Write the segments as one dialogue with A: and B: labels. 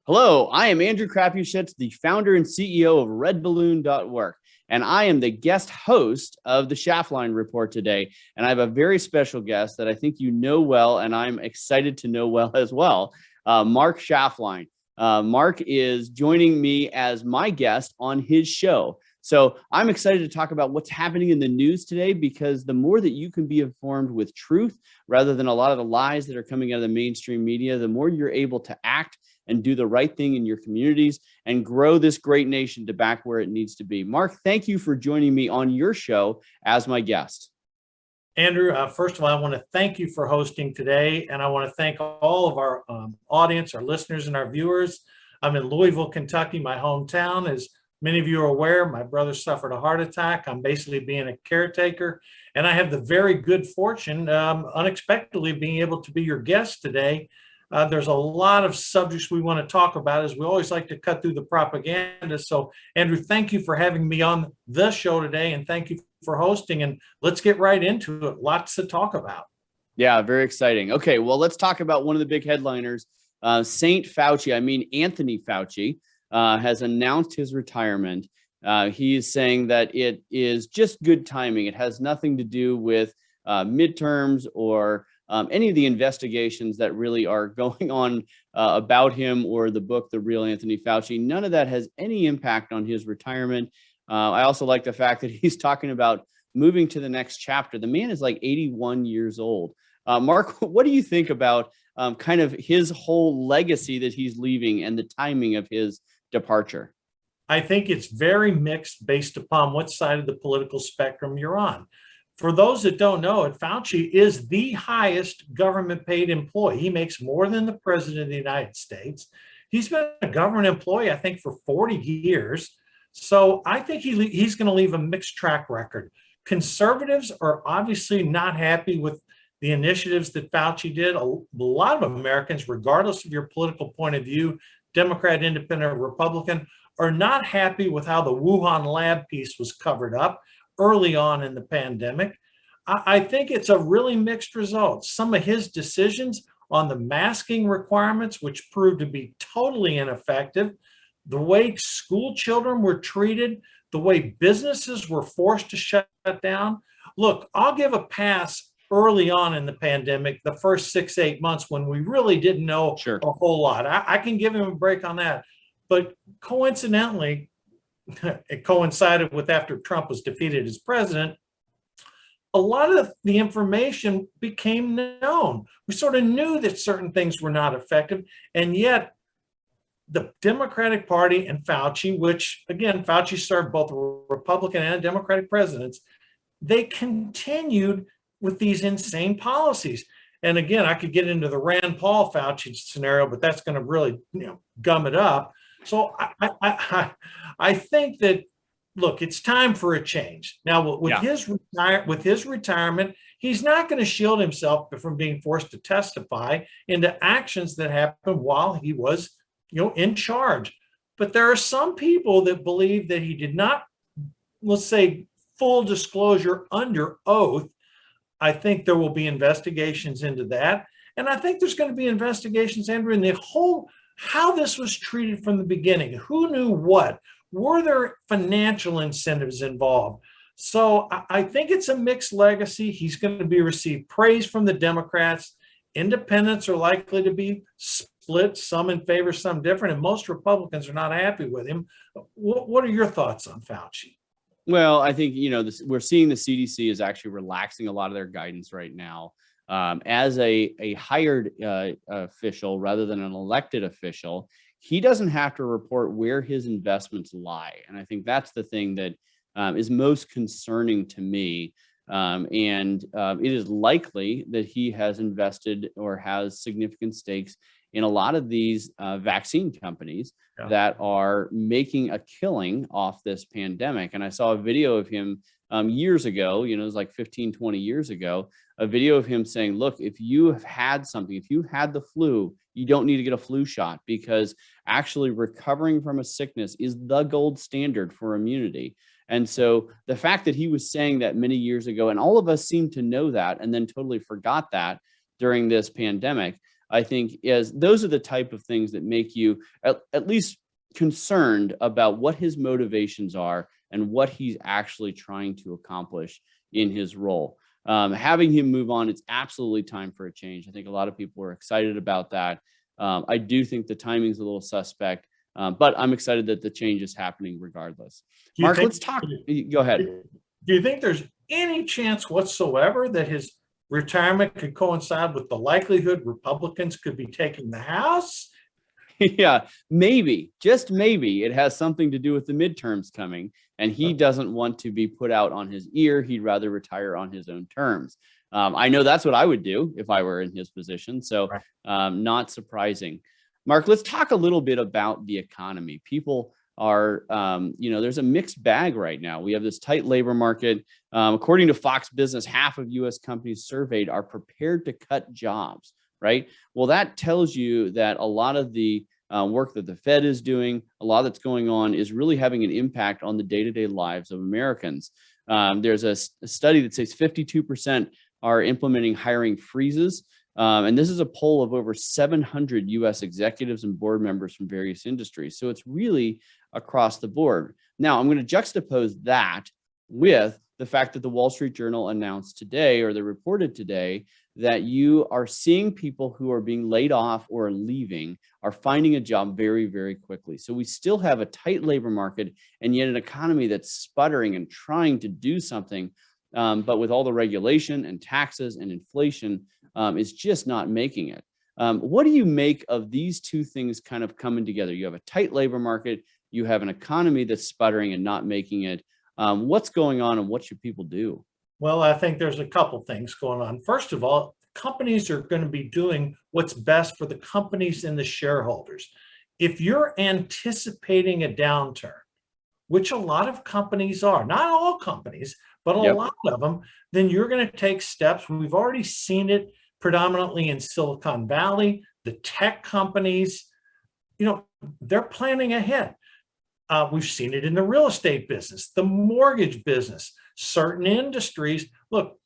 A: Hello, I am Andrew Crapuchettes, the founder and CEO of redballoon.org, and I am the guest host of the Schaftlein Report today. And I have a very special guest that I think you know well, and I'm excited to know well as well, Mark Schaftlein. Mark is joining me as my guest on his show. So I'm excited to talk about what's happening in the news today, because the more that you can be informed with truth rather than a lot of the lies that are coming out of the mainstream media, the more you're able to act and do the right thing in your communities and grow this great nation to back where it needs to be. Mark, thank you for joining me on your show as my guest.
B: Andrew, first of all, I want to thank you for hosting today, and I want to thank all of our audience, our listeners, and our viewers. I'm in Louisville, Kentucky, my hometown. As many of you are aware, my brother suffered a heart attack. I'm basically being a caretaker, and I have the very good fortune, unexpectedly, being able to be your guest today. There's a lot of subjects we want to talk about, as we always like to cut through the propaganda. So, Andrew, thank you for having me on the show today, and thank you for hosting. And let's get right into it. Lots to talk about.
A: Yeah, very exciting. Okay, well, let's talk about one of the big headliners. Anthony Fauci, has announced his retirement. He is saying that it is just good timing. It has nothing to do with midterms or any of the investigations that really are going on about him or the book, The Real Anthony Fauci. None of that has any impact on his retirement. I also like the fact that he's talking about moving to the next chapter. The man is like 81 years old. Mark, what do you think about kind of his whole legacy that he's leaving and the timing of his departure?
B: I think it's very mixed based upon what side of the political spectrum you're on. For those that don't know it, Fauci is the highest government paid employee. He makes more than the president of the United States. He's been a government employee, I think, for 40 years. So I think he's going to leave a mixed track record. Conservatives are obviously not happy with the initiatives that Fauci did. A lot of Americans, regardless of your political point of view, Democrat, Independent, or Republican, are not happy with how the Wuhan lab piece was covered up early on in the pandemic. I think it's a really mixed result. Some of his decisions on the masking requirements, which proved to be totally ineffective, the way school children were treated, the way businesses were forced to shut down. Look, I'll give a pass early on in the pandemic, the first 6-8 months when we really didn't know a whole lot. I can give him a break on that. But coincidentally, it coincided with after Trump was defeated as president, a lot of the information became known. We sort of knew that certain things were not effective, and yet the Democratic Party and Fauci, which again, Fauci served both Republican and Democratic presidents, they continued with these insane policies. And again, I could get into the Rand Paul Fauci scenario, but that's going to really, gum it up. So I think that, look, it's time for a change. Now, with his retirement, he's not going to shield himself from being forced to testify into actions that happened while he was, in charge. But there are some people that believe that he did not, let's say, full disclosure under oath. I think there will be investigations into that. And I think there's going to be investigations, Andrew, in the whole how this was treated from the beginning. Who knew what? Were there financial incentives involved? So I think it's a mixed legacy. He's going to receive praise from the Democrats. Independents are likely to be split, some in favor, some different, and most Republicans are not happy with him. What are your thoughts on Fauci?
A: Well, I think, we're seeing the CDC is actually relaxing a lot of their guidance right now. As a hired official rather than an elected official, he doesn't have to report where his investments lie. And I think that's the thing that is most concerning to me. And it is likely that he has invested or has significant stakes in a lot of these vaccine companies that are making a killing off this pandemic. And I saw a video of him years ago, it was like 15, 20 years ago, a video of him saying, look, if you have had something, if you had the flu, you don't need to get a flu shot, because actually recovering from a sickness is the gold standard for immunity. And so the fact that he was saying that many years ago, and all of us seem to know that and then totally forgot that during this pandemic, I think is those are the type of things that make you at least concerned about what his motivations are and what he's actually trying to accomplish in his role. Having him move on, it's absolutely time for a change. I think a lot of people are excited about that. I do think the timing's a little suspect, but I'm excited that the change is happening regardless. Mark, let's talk. Go ahead.
B: Do you think there's any chance whatsoever that his retirement could coincide with the likelihood Republicans could be taking the House?
A: Yeah, maybe, just maybe it has something to do with the midterms coming, and he doesn't want to be put out on his ear. He'd rather retire on his own terms. I know that's what I would do if I were in his position. So not surprising. Mark, let's talk a little bit about the economy. People are, there's a mixed bag right now. We have this tight labor market. According to Fox Business, half of U.S. companies surveyed are prepared to cut jobs. Right. Well, that tells you that a lot of the work that the Fed is doing, a lot that's going on is really having an impact on the day-to-day lives of Americans. There's a study that says 52% are implementing hiring freezes. And this is a poll of over 700 U.S. executives and board members from various industries. So it's really across the board. Now, I'm going to juxtapose that with the fact that the Wall Street Journal announced today, or they reported today, that you are seeing people who are being laid off or leaving are finding a job very, very quickly. So we still have a tight labor market and yet an economy that's sputtering and trying to do something. But with all the regulation and taxes and inflation, is just not making it. What do you make of these two things kind of coming together? You have a tight labor market, you have an economy that's sputtering and not making it. What's going on and what should people do?
B: Well, I think there's a couple things going on. First of all, companies are going to be doing what's best for the companies and the shareholders. If you're anticipating a downturn, which a lot of companies are, not all companies, but a lot of them, then you're going to take steps. We've already seen it predominantly in Silicon Valley. The tech companies, they're planning ahead. We've seen it in the real estate business, the mortgage business, certain industries. Look,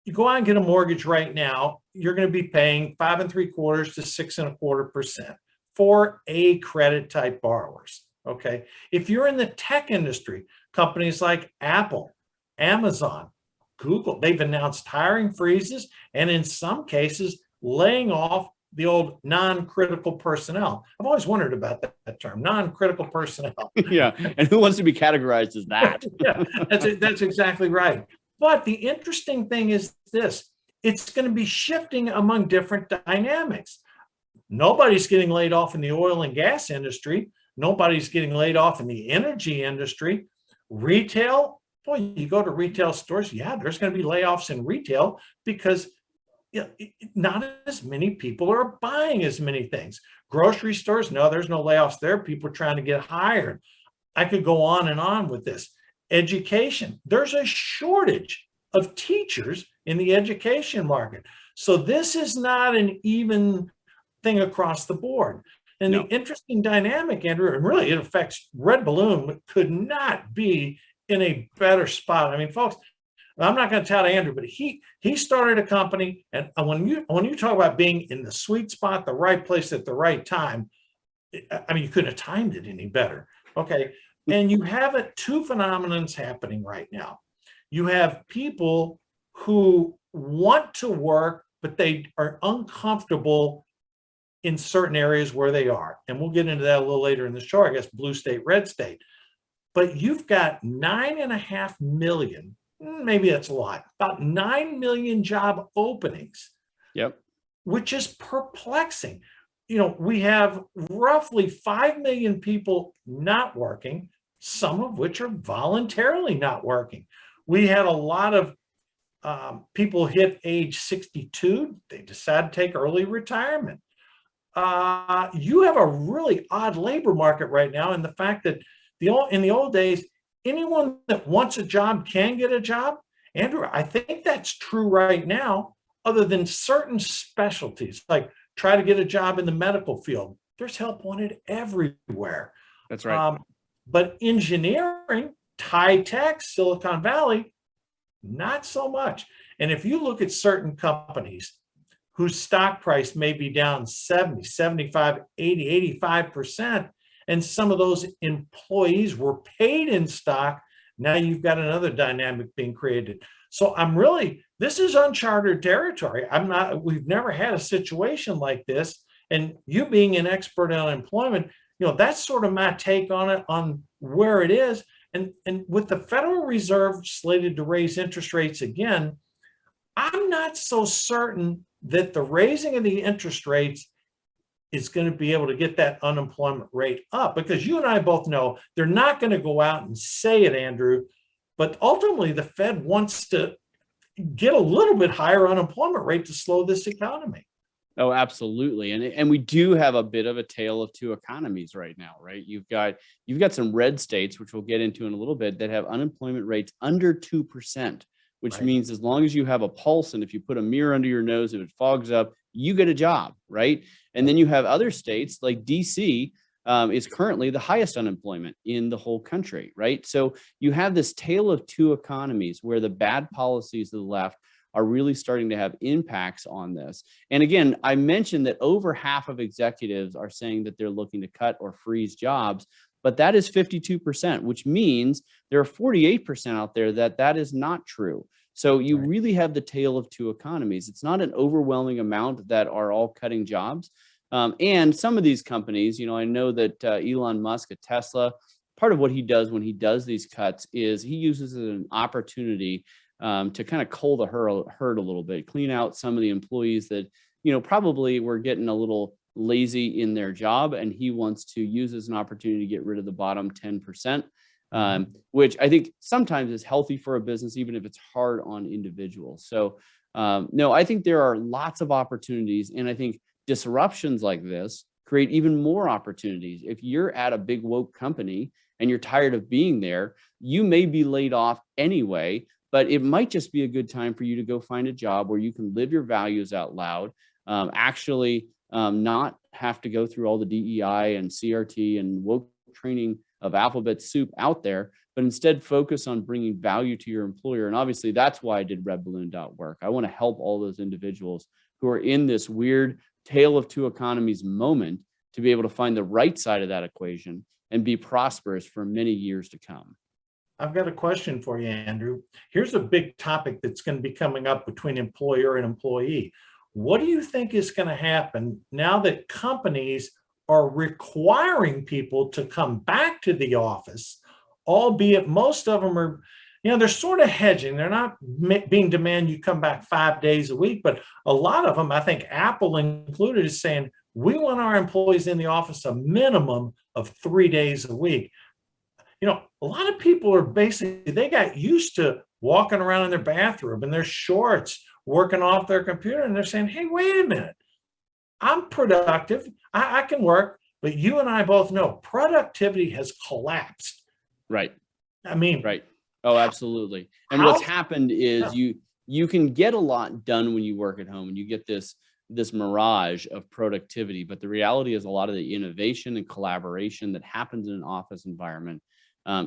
B: you go out and get a mortgage right now, you're going to be paying 5 3/4 to 6.25% for A credit type borrowers. Okay. If you're in the tech industry, companies like Apple, Amazon, Google, they've announced hiring freezes and in some cases laying off the old non-critical personnel. I've always wondered about that term, non-critical personnel.
A: Yeah, and who wants to be categorized as that?
B: Yeah, that's exactly right. But the interesting thing is this, it's going to be shifting among different dynamics. Nobody's getting laid off in the oil and gas industry. Nobody's getting laid off in the energy industry. Retail, boy, you go to retail stores, yeah, there's going to be layoffs in retail because not as many people are buying as many things. Grocery stores, no, there's no layoffs there. People are trying to get hired. I could go on and on with this. Education, there's a shortage of teachers in the education market. So this is not an even thing across the board. And the interesting dynamic, Andrew, and really it affects Red Balloon, could not be in a better spot. I mean, folks, I'm not going to tout Andrew, but he started a company, and when you talk about being in the sweet spot, the right place at the right time, I mean, you couldn't have timed it any better. Okay, and you have two phenomenons happening right now. You have people who want to work, but they are uncomfortable in certain areas where they are, and we'll get into that a little later in the show. I guess blue state, red state, but you've got 9.5 million. Maybe that's a lot, about 9 million job openings.
A: Yep.
B: Which is perplexing. We have roughly 5 million people not working, some of which are voluntarily not working. We had a lot of people hit age 62. They decide to take early retirement. You have a really odd labor market right now, and the fact that in the old days, anyone that wants a job can get a job. Andrew, I think that's true right now, other than certain specialties, like try to get a job in the medical field. There's help wanted everywhere.
A: That's right.
B: But engineering, high tech, Silicon Valley, not so much. And if you look at certain companies, whose stock price may be down 70, 75, 80, 85%. And some of those employees were paid in stock. Now you've got another dynamic being created. So this is uncharted territory. We've never had a situation like this. And you being an expert on employment, that's sort of my take on it, on where it is. And with the Federal Reserve slated to raise interest rates again, I'm not so certain that the raising of the interest rates is going to be able to get that unemployment rate up, because you and I both know they're not going to go out and say it, Andrew, but ultimately the Fed wants to get a little bit higher unemployment rate to slow this economy.
A: Oh, absolutely. And we do have a bit of a tale of two economies right now, right? You've got some red states, which we'll get into in a little bit, that have unemployment rates under 2%, which
B: Right.
A: means as long as you have a pulse and if you put a mirror under your nose, if it fogs up, you get a job, right? And then you have other states like DC is currently the highest unemployment in the whole country, right? So you have this tale of two economies where the bad policies of the left are really starting to have impacts on this. And again, I mentioned that over half of executives are saying that they're looking to cut or freeze jobs, but that is 52%, which means there are 48% out there that is not true. So you
B: Right.
A: really have the tale of two economies. It's not an overwhelming amount that are all cutting jobs. And some of these companies, I know that Elon Musk at Tesla, part of what he does when he does these cuts is he uses it as an opportunity to kind of cull the herd a little bit, clean out some of the employees that, probably were getting a little lazy in their job. And he wants to use as an opportunity to get rid of the bottom 10%, which I think sometimes is healthy for a business, even if it's hard on individuals. So no, I think there are lots of opportunities. And I think disruptions like this create even more opportunities. If you're at a big woke company and you're tired of being there, you may be laid off anyway, but it might just be a good time for you to go find a job where you can live your values out loud, actually not have to go through all the DEI and CRT and woke training of alphabet soup out there, but instead focus on bringing value to your employer. And obviously that's why I did redballoon.work. I want to help all those individuals who are in this weird tale of two economies moment to be able to find the right side of that equation and be prosperous for many years to come.
B: I've got a question for you, Andrew. Here's a big topic that's going to be coming up between employer and employee. What do you think is going to happen now that companies are requiring people to come back to the office, albeit most of them are, they're sort of hedging. They're not being demanded you come back 5 days a week, but a lot of them, I think Apple included, is saying, we want our employees in the office a minimum of 3 days a week. A lot of people are they got used to walking around in their bathroom in their shorts, working off their computer, and they're saying, hey, wait a minute, I'm productive, I can work, but you and I both know productivity has collapsed.
A: Right.
B: I mean,
A: right. Oh, absolutely. And what's happened is you can get a lot done when you work at home and you get this mirage of productivity. But the reality is a lot of the innovation and collaboration that happens in an office environment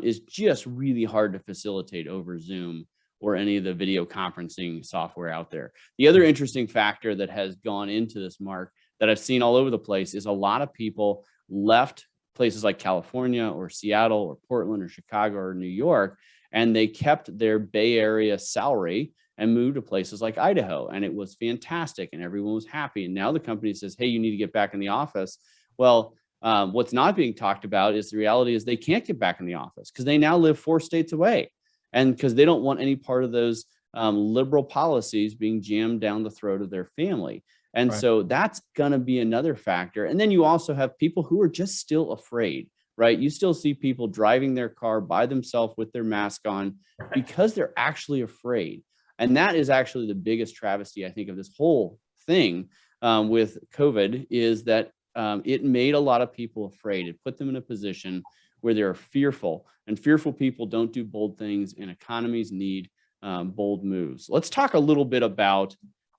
A: is just really hard to facilitate over Zoom or any of the video conferencing software out there. The other interesting factor that has gone into this, Mark, that I've seen all over the place is a lot of people left places like California or Seattle or Portland or Chicago or New York, and they kept their Bay Area salary and moved to places like Idaho. And it was fantastic and everyone was happy. And now the company says, hey, you need to get back in the office. Well, what's not being talked about is the reality is they can't get back in the office because they now live 4 states away. And because they don't want any part of those liberal policies being jammed down the throat of their family. And
B: Right.
A: so that's going to be another factor. And then you also have people who are just still afraid, right? You still see people driving their car by themselves with their mask on because they're actually afraid. And that is actually the biggest travesty, I think, of this whole thing with COVID is that it made a lot of people afraid. It put them in a position where they're fearful, and fearful people don't do bold things, and economies need bold moves. Let's talk a little bit about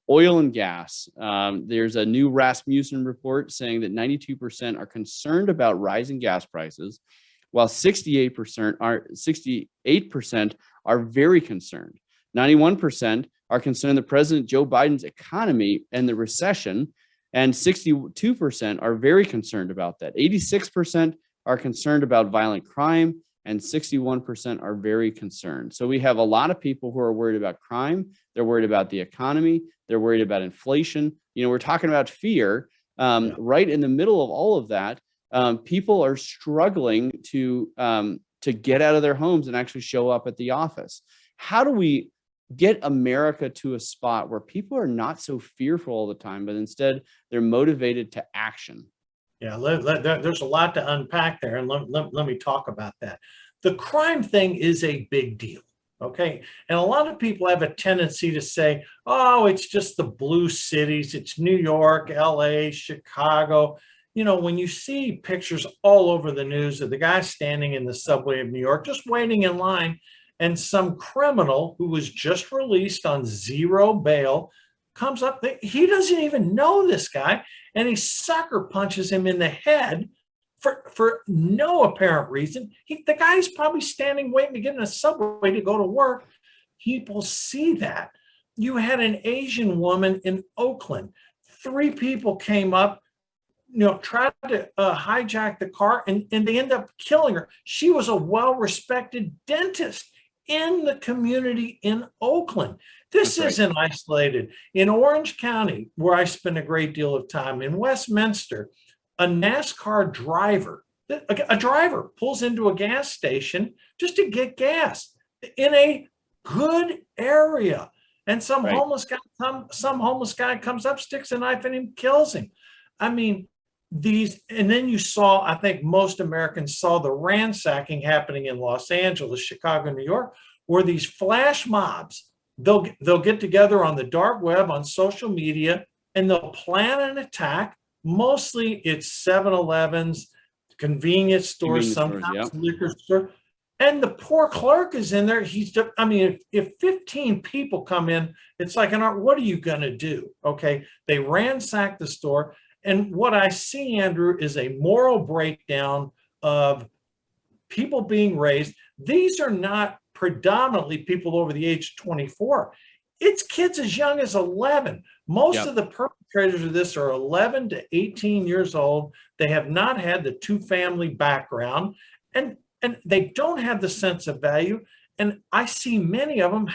A: oil and gas. There's a new Rasmussen report saying that 92% are concerned about rising gas prices, while 68% are very concerned. 91% are concerned that President Joe Biden's economy and the recession, and 62% are very concerned about that. 86% are concerned about violent crime, and 61% are very concerned. So we have a lot of people who are worried about crime. They're worried about the economy. They're worried about inflation. We're talking about fear. Right in the middle of all of that, people are struggling to get out of their homes and actually show up at the office. How do we get America to a spot where people are not so fearful all the time, but instead they're motivated to action?
B: Yeah, there's a lot to unpack there, and let me talk about that. The crime thing is a big deal, okay? And a lot of people have a tendency to say, oh, it's just the blue cities. It's New York, LA, Chicago. When you see pictures all over the news of the guy standing in the subway of New York, just waiting in line, and some criminal who was just released on zero bail comes up, he doesn't even know this guy, and he sucker punches him in the head for no apparent reason. The guy's probably standing waiting to get in a subway to go to work. People see that. You had an Asian woman in Oakland. 3 people came up, tried to hijack the car, and they end up killing her. She was a well-respected dentist in the community in Oakland. This isn't isolated. In Orange County, where I spend a great deal of time, in Westminster, a NASCAR driver, a driver pulls into a gas station just to get gas in a good area. And some homeless guy comes up, sticks a knife in him, kills him. I mean, and then you saw, I think most Americans saw the ransacking happening in Los Angeles, Chicago, New York, where these flash mobs, they'll get together on the dark web, on social media, and they'll plan an attack. Mostly it's 7-Elevens, convenience stores, sometimes liquor store. And the poor clerk is in there. If 15 people come in, it's like, what are you going to do? Okay. They ransack the store. And what I see, Andrew, is a moral breakdown of people being raised. These are not predominantly people over the age of 24. It's kids as young as 11. Most of the perpetrators of this are 11 to 18 years old. They have not had the 2-family background, and they don't have the sense of value. And I see many of them,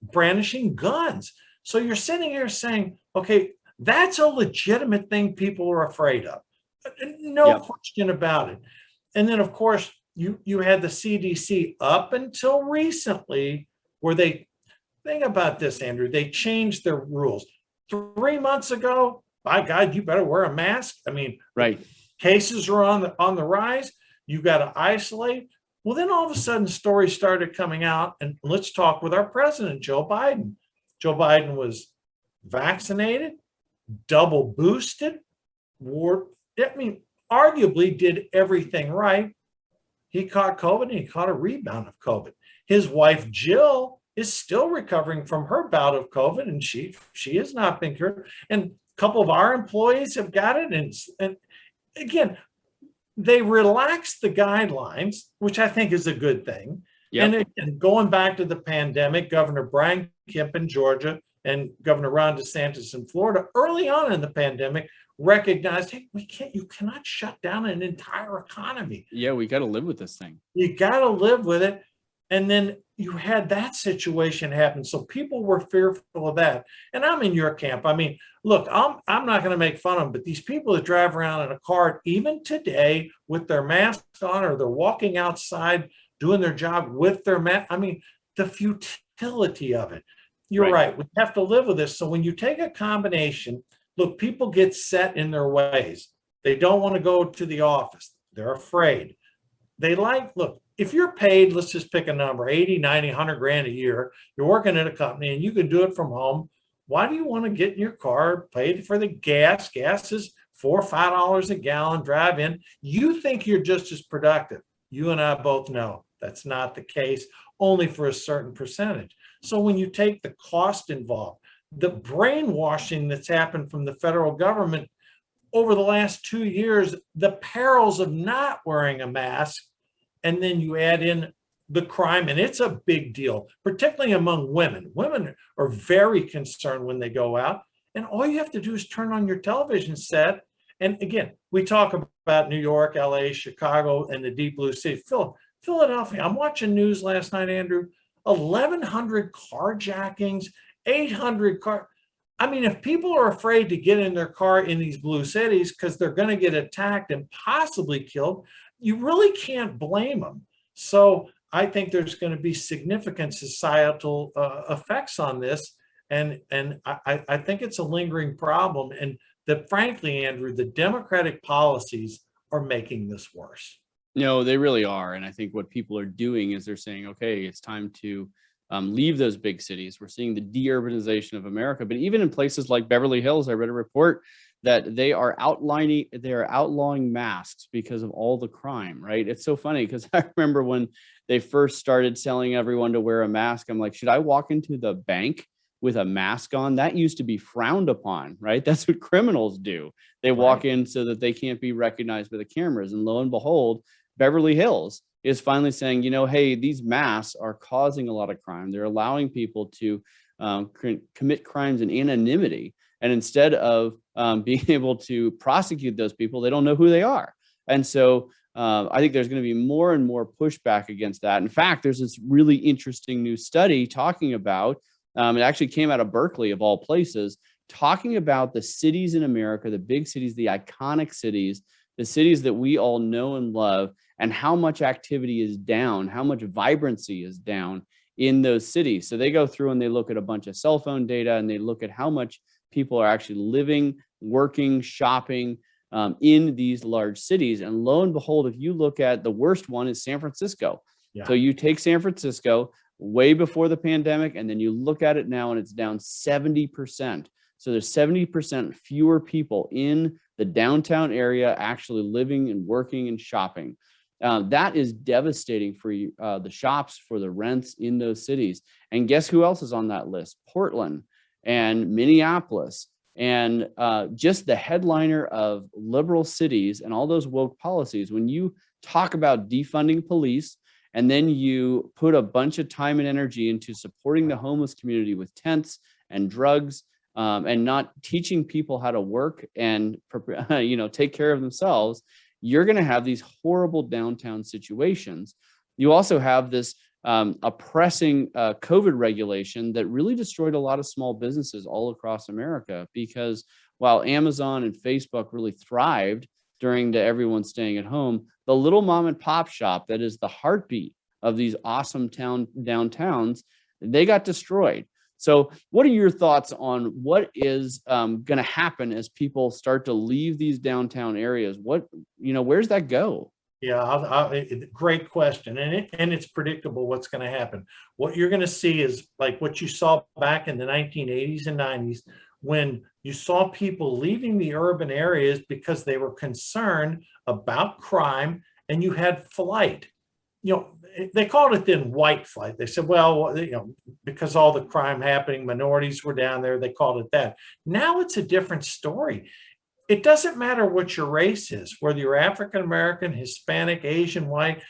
B: brandishing guns. So you're sitting here saying, okay, that's a legitimate thing people are afraid of. No question about it. And then, of course, you had the CDC up until recently, where think about this, Andrew, they changed their rules. 3 months ago, by God, you better wear a mask. Cases are on the rise. You got to isolate. Well, then all of a sudden stories started coming out, and let's talk with our president, Joe Biden. Joe Biden was vaccinated, double boosted, arguably did everything right. He caught COVID, and he caught a rebound of COVID. His wife, Jill, is still recovering from her bout of COVID, and she has not been cured. And a couple of our employees have got it. And again, they relaxed the guidelines, which I think is a good thing. And going back to the pandemic, Governor Brian Kemp in Georgia and Governor Ron DeSantis in Florida, early on in the pandemic, recognized, hey, you cannot shut down an entire economy.
A: Yeah, we got to live with this thing.
B: You got to live with it. And then you had that situation happen. So people were fearful of that. And I'm in your camp. Look, I'm not going to make fun of them, but these people that drive around in a car, even today, with their mask on, or they're walking outside doing their job with their mask, the futility of it. You're right. We have to live with this. So when you take a combination, look, people get set in their ways. They don't want to go to the office. They're afraid. Look, if you're paid, let's just pick a number, 80, 90, 100 grand a year, you're working at a company and you can do it from home. Why do you want to get in your car, pay for the gas? Gas is $4 or $5 a gallon, drive in. You think you're just as productive. You and I both know that's not the case, only for a certain percentage. So when you take the cost involved, the brainwashing that's happened from the federal government over the last 2 years, the perils of not wearing a mask, and then you add in the crime, and it's a big deal, particularly among women. Women are very concerned when they go out, and all you have to do is turn on your television set. And again, we talk about New York, LA, Chicago, and the deep blue sea. Philadelphia. I'm watching news last night, Andrew. 1,100 carjackings, 800 car. I mean, if people are afraid to get in their car in these blue cities because they're going to get attacked and possibly killed, you really can't blame them. So I think there's going to be significant societal effects on this. And I think it's a lingering problem. And that, frankly, Andrew, the Democratic policies are making this worse.
A: No, they really are. And I think what people are doing is they're saying, okay, it's time to leave those big cities. We're seeing the deurbanization of America. But even in places like Beverly Hills, I read a report that they are outlawing masks because of all the crime, right? It's so funny because I remember when they first started telling everyone to wear a mask, I'm like, should I walk into the bank with a mask on? That used to be frowned upon, right? That's what criminals do. They walk in so that they can't be recognized by the cameras. And lo and behold, Beverly Hills is finally saying, you know, hey, these masks are causing a lot of crime. They're allowing people to commit crimes in anonymity. And instead of being able to prosecute those people, they don't know who they are. And so I think there's going to be more and more pushback against that. In fact, there's this really interesting new study talking about, it actually came out of Berkeley of all places, talking about the cities in America, the big cities, the iconic cities, the cities that we all know and love, and how much activity is down, how much vibrancy is down in those cities. So they go through and they look at a bunch of cell phone data and they look at how much people are actually living, working, shopping in these large cities. And lo and behold, if you look at the worst one is San Francisco. Yeah. So you take San Francisco way before the pandemic, and then you look at it now and it's down 70%. So there's 70% fewer people in the downtown area actually living and working and shopping. That is devastating for the shops, for the rents in those cities. And guess who else is on that list? Portland and Minneapolis, and just the headliner of liberal cities and all those woke policies. When you talk about defunding police, and then you put a bunch of time and energy into supporting the homeless community with tents and drugs, and not teaching people how to work and take care of themselves, you're going to have these horrible downtown situations. You also have this oppressing COVID regulation that really destroyed a lot of small businesses all across America, because while Amazon and Facebook really thrived during everyone staying at home, the little mom and pop shop that is the heartbeat of these awesome downtowns, they got destroyed. So what are your thoughts on what is going to happen as people start to leave these downtown areas? Where's that go?
B: Yeah, great question. And it's predictable what's going to happen. What you're going to see is like what you saw back in the 1980s and 90s, when you saw people leaving the urban areas because they were concerned about crime, and you had flight. They called it then white flight. They said, well, because all the crime happening, minorities were down there, they called it that. Now it's a different story. It doesn't matter what your race is, whether you're African-American, Hispanic, Asian, white.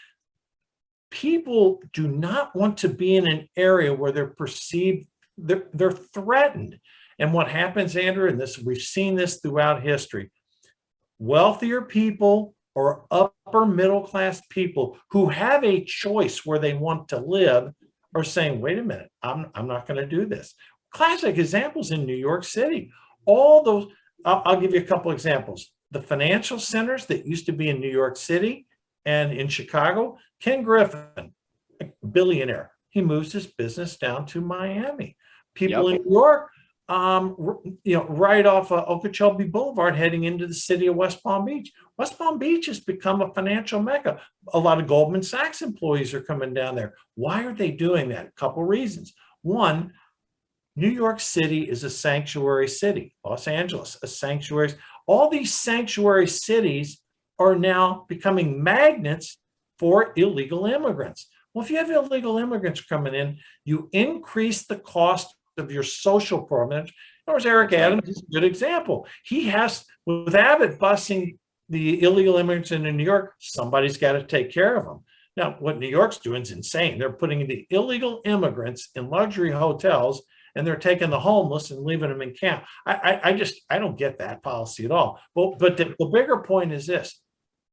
B: People do not want to be in an area where they're perceived, they're threatened. And what happens, Andrew, and we've seen this throughout history, wealthier people or upper middle class people who have a choice where they want to live are saying, wait a minute, I'm not going to do this. Classic examples in New York City. All those, I'll give you a couple examples. The financial centers that used to be in New York City and in Chicago, Ken Griffin, a billionaire, he moves his business down to Miami. People in New York, right off Okeechobee Boulevard, heading into the city of West Palm Beach. West Palm Beach has become a financial mecca. A lot of Goldman Sachs employees are coming down there. Why are they doing that? A couple reasons. One, New York City is a sanctuary city. Los Angeles, a sanctuary. All these sanctuary cities are now becoming magnets for illegal immigrants. Well, if you have illegal immigrants coming in, you increase the cost of your social programs. There's Eric Adams is a good example. He has, with Abbott busing the illegal immigrants into New York, somebody's got to take care of them. Now, what New York's doing is insane. They're putting the illegal immigrants in luxury hotels, and they're taking the homeless and leaving them in camp. I don't get that policy at all. But the bigger point is this: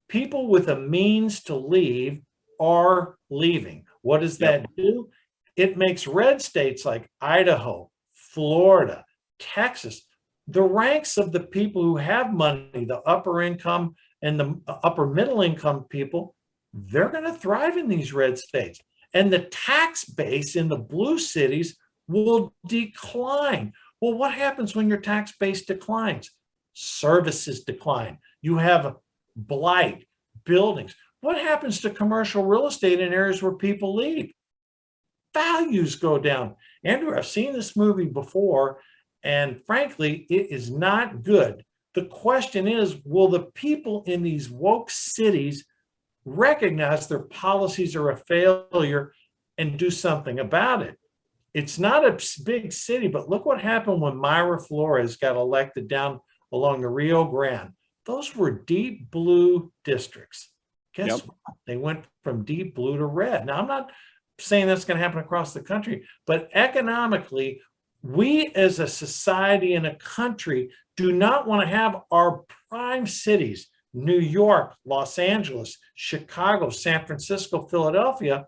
B: people with a means to leave are leaving. What does
A: Yep.
B: that do? It makes red states like Idaho, Florida, Texas, the ranks of the people who have money, the upper income and the upper middle income people, they're going to thrive in these red states. And the tax base in the blue cities will decline. Well, what happens when your tax base declines? Services decline. You have blight, buildings. What happens to commercial real estate in areas where people leave? Values go down. Andrew, I've seen this movie before, and frankly, it is not good. The question is, will the people in these woke cities recognize their policies are a failure and do something about it? It's not a big city, but look what happened when Myra Flores got elected down along the Rio Grande. Those were deep blue districts. Guess what? They went from deep blue to red. Now, I'm not saying that's going to happen across the country, but economically, we as a society and a country do not want to have our prime cities, New York, Los Angeles, Chicago, San Francisco, Philadelphia,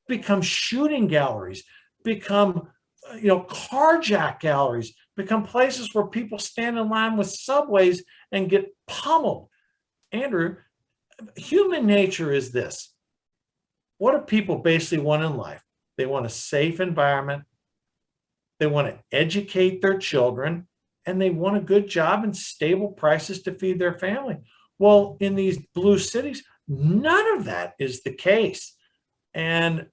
B: become shooting galleries, become carjack galleries, become places where people stand in line with subways and get pummeled. Andrew, human nature is this: what do people basically want in life? They want a safe environment, they want to educate their children, and they want a good job and stable prices to feed their family. Well, in these blue cities, none of that is the case. And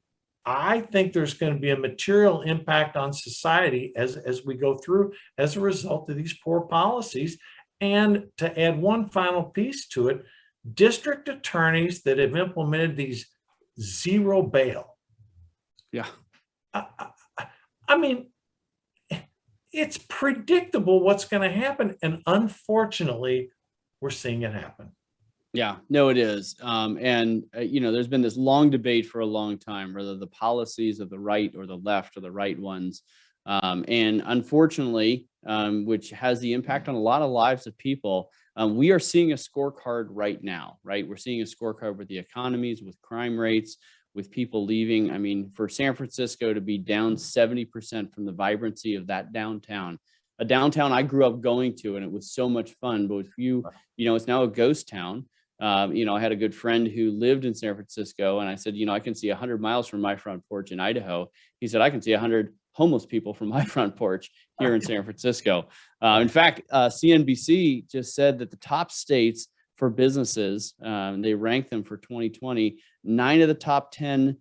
B: I think there's going to be a material impact on society as we go through as a result of these poor policies. And to add one final piece to it, district attorneys that have implemented these zero bail.
A: Yeah.
B: I mean, it's predictable what's going to happen. And unfortunately, we're seeing it happen.
A: Yeah, no, it is. There's been this long debate for a long time, whether the policies of the right or the left are the right ones. And unfortunately, which has the impact on a lot of lives of people, we are seeing a scorecard right now, right? We're seeing a scorecard with the economies, with crime rates, with people leaving. I mean, for San Francisco to be down 70% from the vibrancy of that downtown, a downtown I grew up going to, and it was so much fun. But if it's now a ghost town. I had a good friend who lived in San Francisco, and I said, I can see 100 miles from my front porch in Idaho. He said, I can see 100 homeless people from my front porch here in San Francisco. In fact, CNBC just said that the top states for businesses, they ranked them for 2020, 9 of the top 10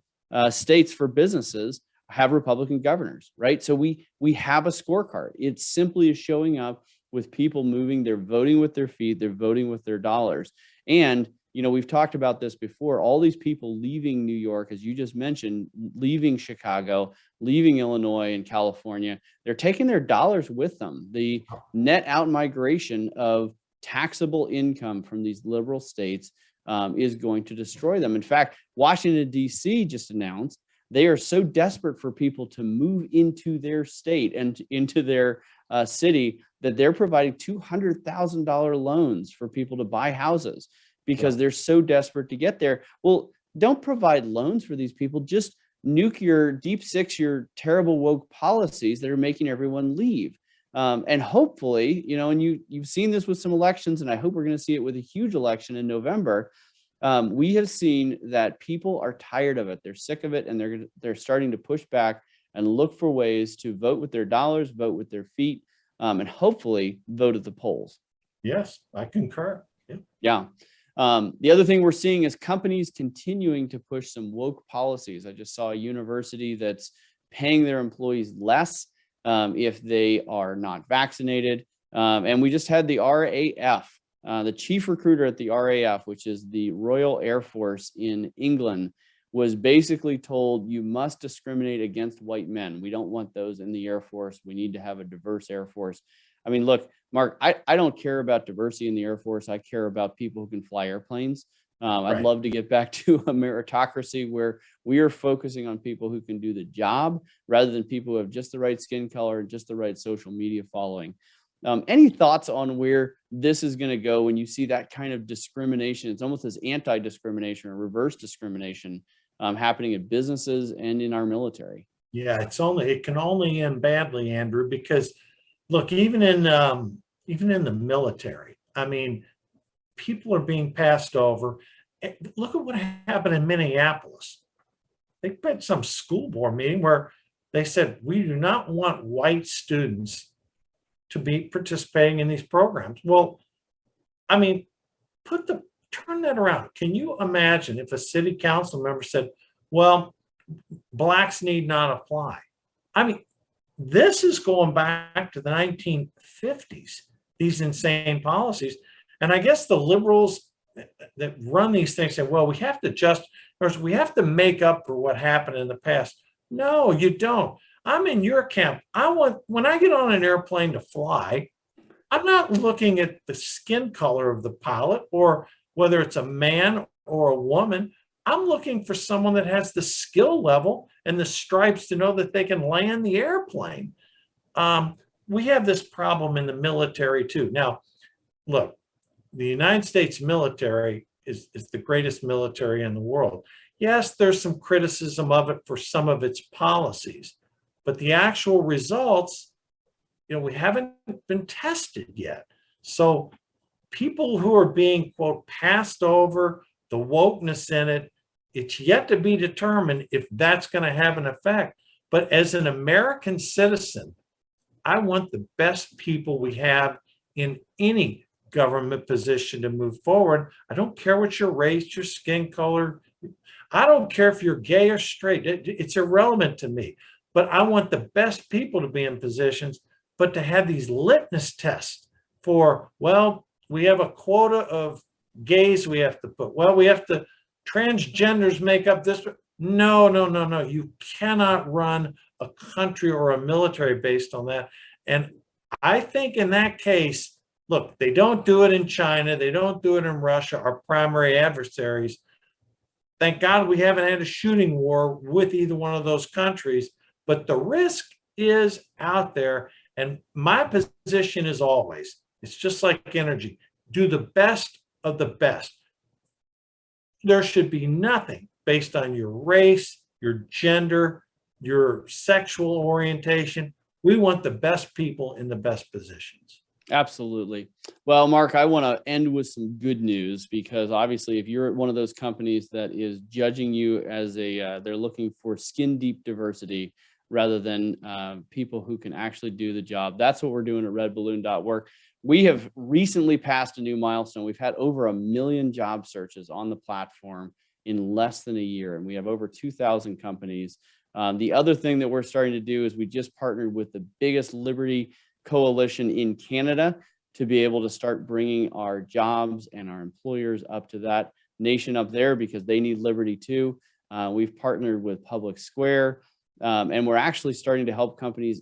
A: states for businesses have Republican governors, right? So we have a scorecard. It simply is showing up with people moving. They're voting with their feet. They're voting with their dollars. And, we've talked about this before, all these people leaving New York, as you just mentioned, leaving Chicago, leaving Illinois and California, they're taking their dollars with them. The net out migration of taxable income from these liberal states is going to destroy them. In fact, Washington, D.C. just announced they are so desperate for people to move into their state and into their city that they're providing $200,000 loans for people to buy houses because they're so desperate to get there. Well, don't provide loans for these people. Just nuke your deep six, your terrible woke policies that are making everyone leave. And hopefully, and you've seen this with some elections, and I hope we're going to see it with a huge election in November. We have seen that people are tired of it. They're sick of it, and they're starting to push back and look for ways to vote with their dollars, vote with their feet, and hopefully vote at the polls.
B: Yes, I concur.
A: Yeah. The other thing we're seeing is companies continuing to push some woke policies. I just saw a university that's paying their employees less if they are not vaccinated. And we just had the RAF. The chief recruiter at the RAF, which is the Royal Air Force in England, was basically told, you must discriminate against white men. We don't want those in the Air Force. We need to have a diverse Air Force. I mean, look, Mark, I don't care about diversity in the Air Force. I care about people who can fly airplanes. I'd
B: Right.
A: love to get back to a meritocracy where we are focusing on people who can do the job rather than people who have just the right skin color and just the right social media following. Any thoughts on where this is going to go when you see that kind of discrimination? It's almost as anti-discrimination or reverse discrimination happening in businesses and in our military.
B: Yeah, it can only end badly, Andrew, because look, even in the military, I mean, people are being passed over. Look at what happened in Minneapolis. They had some school board meeting where they said, we do not want white students to be participating in these programs. Well, I mean, turn that around. Can you imagine if a city council member said, well, blacks need not apply? I mean, this is going back to the 1950s, these insane policies. And I guess the liberals that run these things say, well, we have to make up for what happened in the past. No, you don't. I'm in your camp. When I get on an airplane to fly, I'm not looking at the skin color of the pilot or whether it's a man or a woman. I'm looking for someone that has the skill level and the stripes to know that they can land the airplane. We have this problem in the military too. Now, look, the United States military is the greatest military in the world. Yes, there's some criticism of it for some of its policies, but the actual results, we haven't been tested yet. So people who are being, quote, passed over, the wokeness in it, it's yet to be determined if that's going to have an effect. But as an American citizen, I want the best people we have in any government position to move forward. I don't care what your race, your skin color. I don't care if you're gay or straight. It's irrelevant to me. But I want the best people to be in positions, but to have these litmus tests for, well, we have a quota of gays we have to put. Well, we have to, transgenders make up this. No. You cannot run a country or a military based on that. And I think in that case, look, they don't do it in China. They don't do it in Russia, our primary adversaries. Thank God we haven't had a shooting war with either one of those countries, but the risk is out there. And my position is always, it's just like energy, do the best of the best. There should be nothing based on your race, your gender, your sexual orientation. We want the best people in the best positions.
A: Absolutely. Well, Mark, I want to end with some good news, because obviously if you're one of those companies that is judging you as they're looking for skin deep diversity rather than people who can actually do the job, that's what we're doing at redballoon.work. We have recently passed a new milestone. We've had over 1 million job searches on the platform in less than a year, and we have over 2,000 companies. The other thing that we're starting to do is we just partnered with the biggest liberty coalition in Canada to be able to start bringing our jobs and our employers up to that nation up there, because they need liberty too. We've partnered with Public Square, and we're actually starting to help companies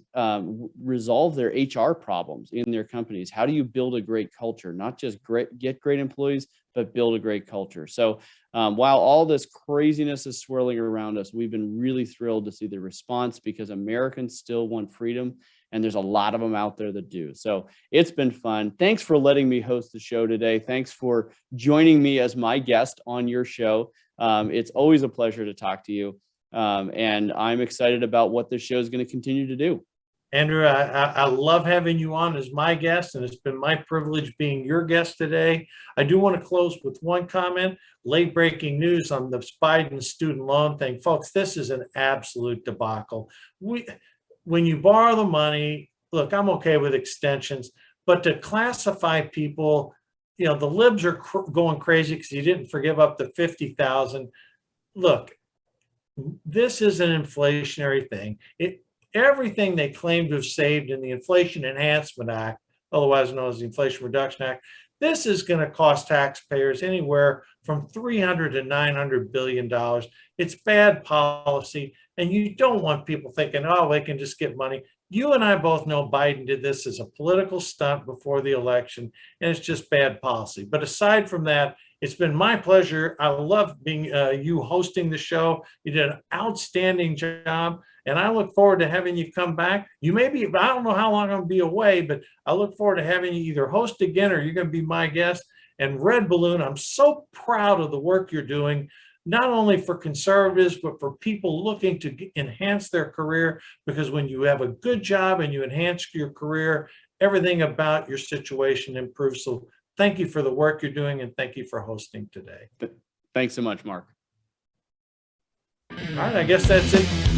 A: resolve their HR problems in their companies. How do you build a great culture? Not just get great employees, but build a great culture. So while all this craziness is swirling around us, we've been really thrilled to see the response, because Americans still want freedom, and there's a lot of them out there that do. So it's been fun. Thanks for letting me host the show today. Thanks for joining me as my guest on your show. It's always a pleasure to talk to you. And I'm excited about what this show is going to continue to do.
B: Andrew, I love having you on as my guest, and it's been my privilege being your guest today. I do want to close with one comment. Late breaking news on the Biden student loan thing. Folks, this is an absolute debacle. When you borrow the money, look, I'm okay with extensions, but to classify people, the libs are going crazy because you didn't forgive up to $50,000. Look, this is an inflationary thing. Everything they claim to have saved in the Inflation Enhancement Act, otherwise known as the Inflation Reduction Act, this is going to cost taxpayers anywhere from $300 to $900 billion. It's bad policy, and you don't want people thinking, oh, they can just get money. You and I both know Biden did this as a political stunt before the election, and it's just bad policy. But aside from that, It's been my pleasure. I love being you hosting the show. You did an outstanding job, and I look forward to having you come back. You may be, I don't know how long I'm going to be away, but I look forward to having you either host again or you're going to be my guest. And Red Balloon, I'm so proud of the work you're doing, not only for conservatives, but for people looking to enhance their career, because when you have a good job and you enhance your career, everything about your situation improves. So thank you for the work you're doing, and thank you for hosting today.
A: Thanks so much, Mark.
B: All right, I guess that's it